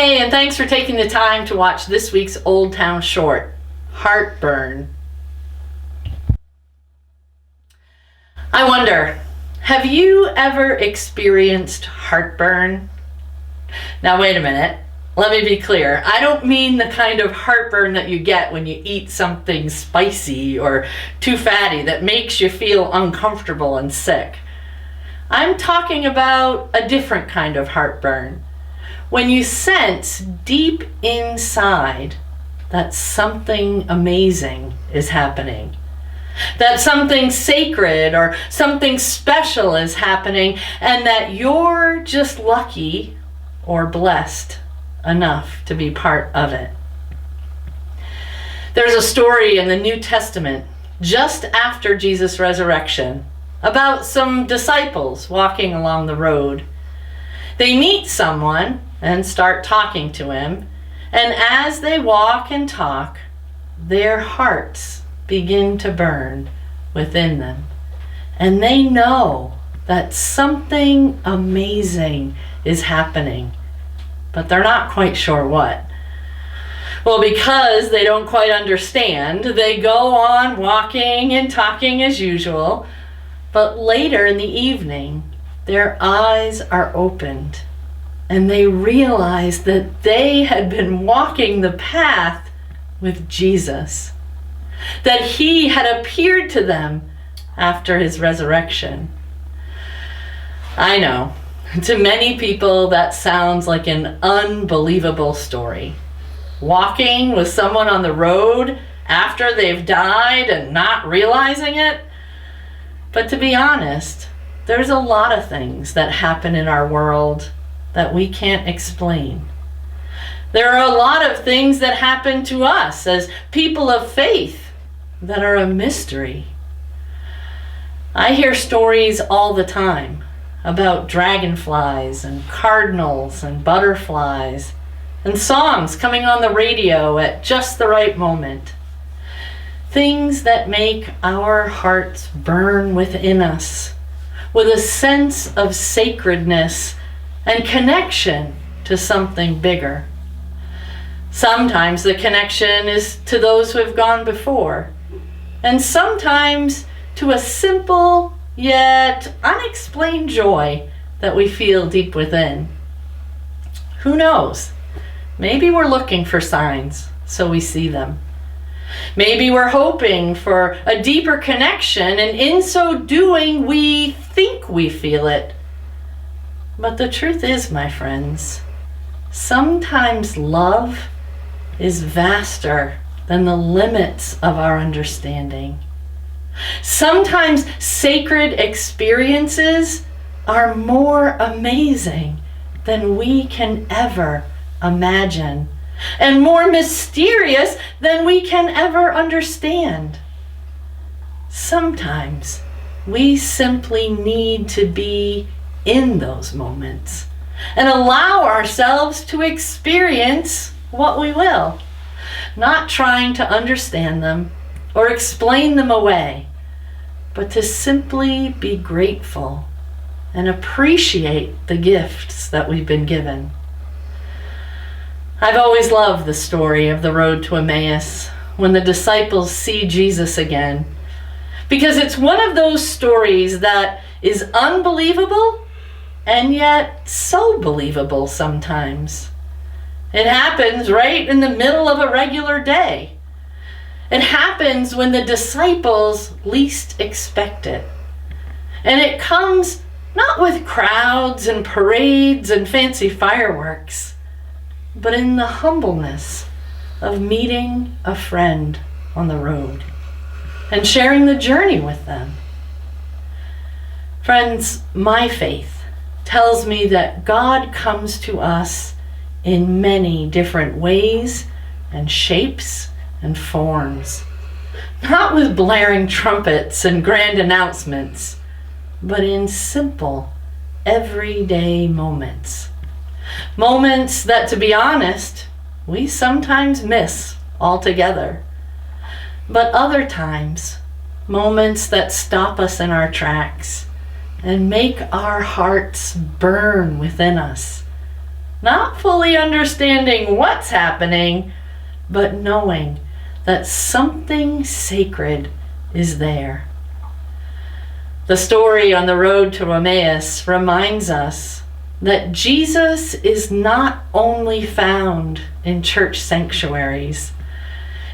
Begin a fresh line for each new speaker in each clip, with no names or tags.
Hey, and thanks for taking the time to watch this week's Oldtown short, Heartburn. I wonder, have you ever experienced heartburn? Now wait a minute, let me be clear. I don't mean the kind of heartburn that you get when you eat something spicy or too fatty that makes you feel uncomfortable and sick. I'm talking about a different kind of heartburn. When you sense deep inside that something amazing is happening, that something sacred or something special is happening, and that you're just lucky or blessed enough to be part of it. There's a story in the New Testament just after Jesus' resurrection about some disciples walking along the road. They meet someone and start talking to him, and as they walk and talk, their hearts begin to burn within them, and they know that something amazing is happening, but they're not quite sure what. Well, because they don't quite understand, they go on walking and talking as usual, but later in the evening, their eyes are opened and they realize that they had been walking the path with Jesus, that he had appeared to them after his resurrection. I know, to many people that sounds like an unbelievable story. Walking with someone on the road after they've died and not realizing it. But to be honest, there's a lot of things that happen in our world that we can't explain. There are a lot of things that happen to us as people of faith that are a mystery. I hear stories all the time about dragonflies and cardinals and butterflies, and songs coming on the radio at just the right moment. Things that make our hearts burn within us with a sense of sacredness and connection to something bigger. Sometimes the connection is to those who have gone before, and sometimes to a simple yet unexplained joy that we feel deep within. Who knows? Maybe we're looking for signs, so we see them. Maybe we're hoping for a deeper connection, and in so doing, we think we feel it. But the truth is, my friends, sometimes love is vaster than the limits of our understanding. Sometimes sacred experiences are more amazing than we can ever imagine, and more mysterious than we can ever understand. Sometimes we simply need to be in those moments and allow ourselves to experience what we will, not trying to understand them or explain them away, but to simply be grateful and appreciate the gifts that we've been given. I've always loved the story of the road to Emmaus when the disciples see Jesus again, because it's one of those stories that is unbelievable and yet so believable sometimes. It happens right in the middle of a regular day. It happens when the disciples least expect it. And it comes not with crowds and parades and fancy fireworks, but in the humbleness of meeting a friend on the road and sharing the journey with them. Friends, my faith tells me that God comes to us in many different ways and shapes and forms, not with blaring trumpets and grand announcements, but in simple, everyday moments. Moments that, to be honest, we sometimes miss altogether. But other times, moments that stop us in our tracks and make our hearts burn within us not fully understanding what's happening, but knowing that something sacred is there. The story on the road to Emmaus reminds us that Jesus is not only found in church sanctuaries.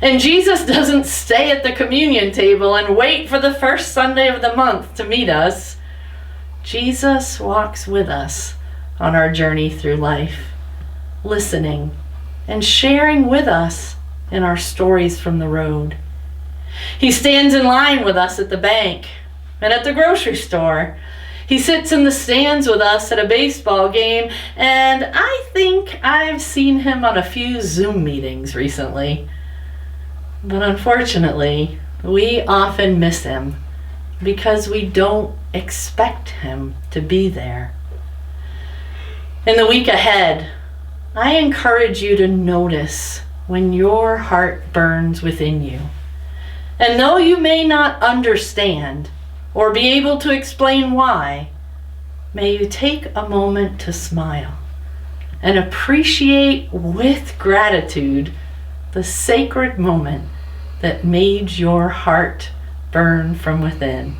And Jesus doesn't stay at the communion table and wait for the first Sunday of the month to meet us. Jesus walks with us on our journey through life, listening and sharing with us in our stories from the road. He stands in line with us at the bank and at the grocery store. He sits in the stands with us at a baseball game, and I think I've seen him on a few Zoom meetings recently. But unfortunately, we often miss him because we don't expect him to be there. In the week ahead, I encourage you to notice when your heart burns within you. And though you may not understand or be able to explain why, may you take a moment to smile and appreciate with gratitude the sacred moment that made your heart burn from within.